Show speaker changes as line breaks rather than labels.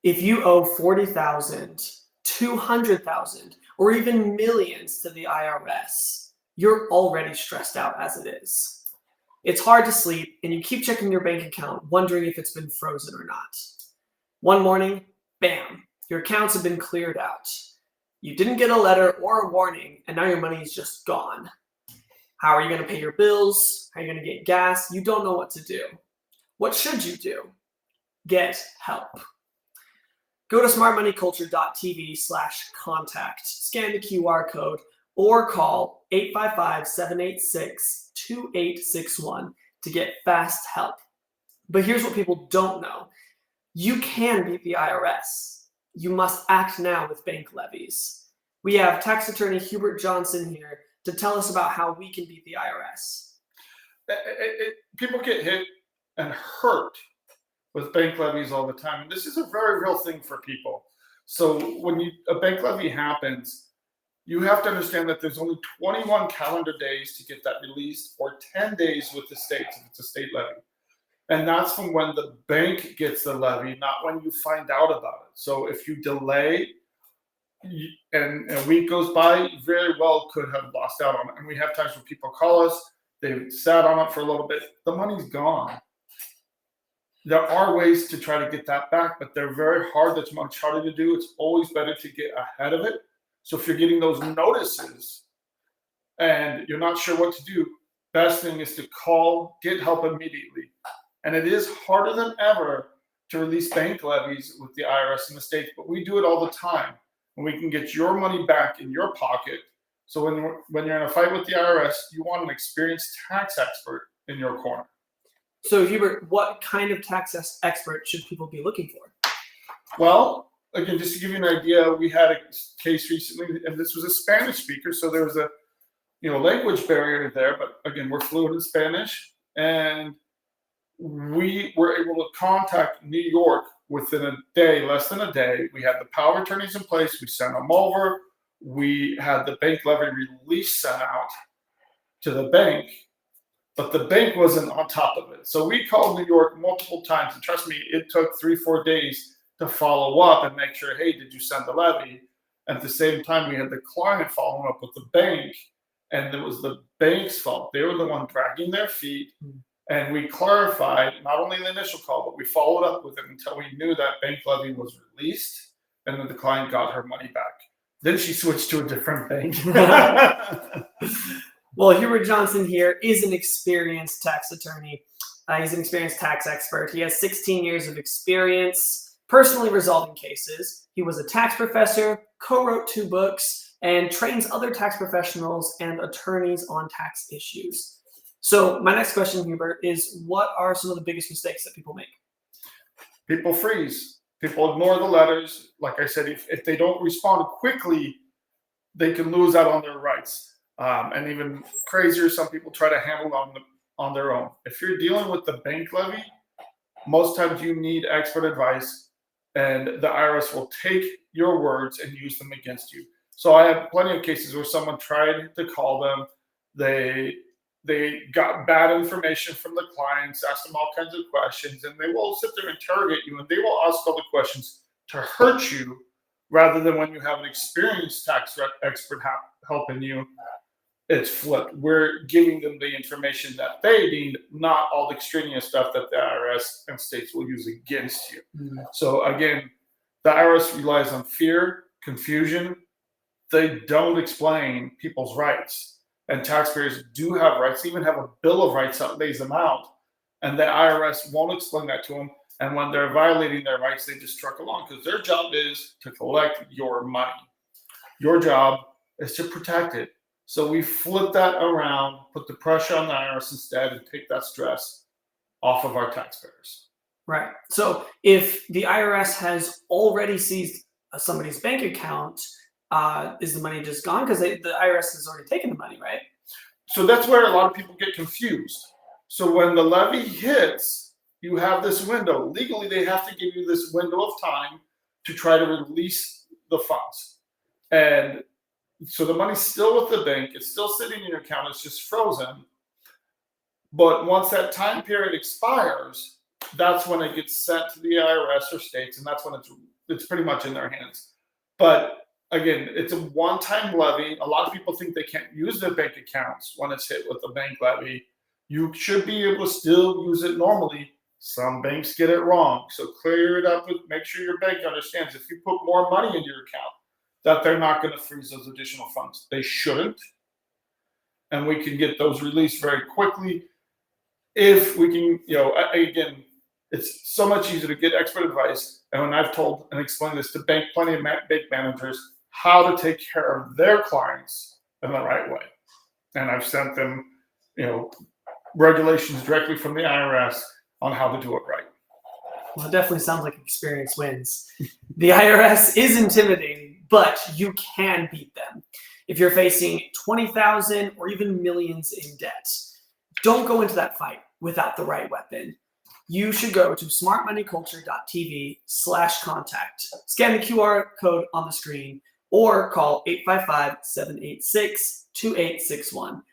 If you owe 40,000, 200,000, or even millions to the IRS, you're already stressed out as it is. It's hard to sleep, and you keep checking your bank account, wondering if it's been frozen or not. One morning, bam, your accounts have been cleared out. You didn't get a letter or a warning, and now your money is just gone. How are you going to pay your bills? How are you going to get gas? You don't know what to do. What should you do? Get help. Go to smartmoneyculture.tv/contact, scan the QR code, or call 855-786-2861 to get fast help. But here's what people don't know. You can beat the IRS. You must act now with bank levies. We have tax attorney Hubert Johnson here to tell us about how we can beat the IRS.
People get hit and hurt with bank levies all the time. And this is a very real thing for people. So when a bank levy happens, you have to understand that there's only 21 calendar days to get that released, or 10 days with the states if it's a state levy. And that's from when the bank gets the levy, not when you find out about it. So if you delay and a week goes by, you very well could have lost out on it. And we have times when people call us, they've sat on it for a little bit, the money's gone. There are ways to try to get that back, but they're very hard. That's much harder to do. It's always better to get ahead of it. So if you're getting those notices and you're not sure what to do, best thing is to call, get help immediately. And it is harder than ever to release bank levies with the IRS in the States, but we do it all the time. And we can get your money back in your pocket. So when you're in a fight with the IRS, you want an experienced tax expert in your corner.
So Hubert, what kind of tax expert should people be looking for?
Well, again, just to give you an idea, we had a case recently, and this was a Spanish speaker, so there was a language barrier there. But again, we're fluent in Spanish, and we were able to contact New York within a day, less than a day. We had the power of attorneys in place. We sent them over. We had the bank levy release sent out to the bank, but the bank wasn't on top of it. So we called New York multiple times, and trust me, it took 3-4 days to follow up and make sure, hey, did you send the levy? At the same time, we had the client following up with the bank, and it was the bank's fault. They were the one dragging their feet. And we clarified not only the initial call, but we followed up with it until we knew that bank levy was released, and then the client got her money back. Then she switched to a different bank.
Well, Hubert Johnson here is an experienced tax attorney. He's an experienced tax expert. He has 16 years of experience personally resolving cases. He was a tax professor, co-wrote 2 books, and trains other tax professionals and attorneys on tax issues. So my next question, Hubert, is what are some of the biggest mistakes that people make?
People freeze. People ignore the letters. Like I said, if they don't respond quickly, they can lose out on their rights. And even crazier, some people try to handle on their own. If you're dealing with the bank levy, most times you need expert advice, and the IRS will take your words and use them against you. So I have plenty of cases where someone tried to call them. They got bad information from the clients, asked them all kinds of questions, and they will sit there and interrogate you, and they will ask all the questions to hurt you rather than when you have an experienced tax expert helping you. It's flipped. We're giving them the information that they need, not all the extraneous stuff that the IRS and states will use against you. So again, the IRS relies on fear, confusion. They don't explain people's rights. And taxpayers do have rights. They even have a Bill of Rights that lays them out. And the IRS won't explain that to them. And when they're violating their rights, they just truck along because their job is to collect your money. Your job is to protect it. So we flip that around, put the pressure on the IRS instead, and take that stress off of our taxpayers.
Right. So if the IRS has already seized somebody's bank account, is the money just gone? Because the IRS has already taken the money, right?
So that's where a lot of people get confused. So when the levy hits, you have this window. Legally, they have to give you this window of time to try to release the funds. And so the money's still with the bank. It's still sitting in your account. It's just frozen. But once that time period expires, that's when it gets sent to the IRS or states, and that's when it's it's pretty much in their hands. But again, it's a one-time levy. A lot of people think they can't use their bank accounts when it's hit with a bank levy. You should be able to still use it normally. Some banks get it wrong. So clear it up. Make sure your bank understands if you put more money into your account, that they're not going to freeze those additional funds. They shouldn't. And we can get those released very quickly if we can, again, it's so much easier to get expert advice. And when I've told and explained this to plenty of bank managers, how to take care of their clients in the right way. And I've sent them, regulations directly from the IRS on how to do it right.
Well, it definitely sounds like experience wins. The IRS is intimidating, but you can beat them. If you're facing 20,000 or even millions in debt, don't go into that fight without the right weapon. You should go to smartmoneyculture.tv/contact, scan the QR code on the screen, or call 855-786-2861.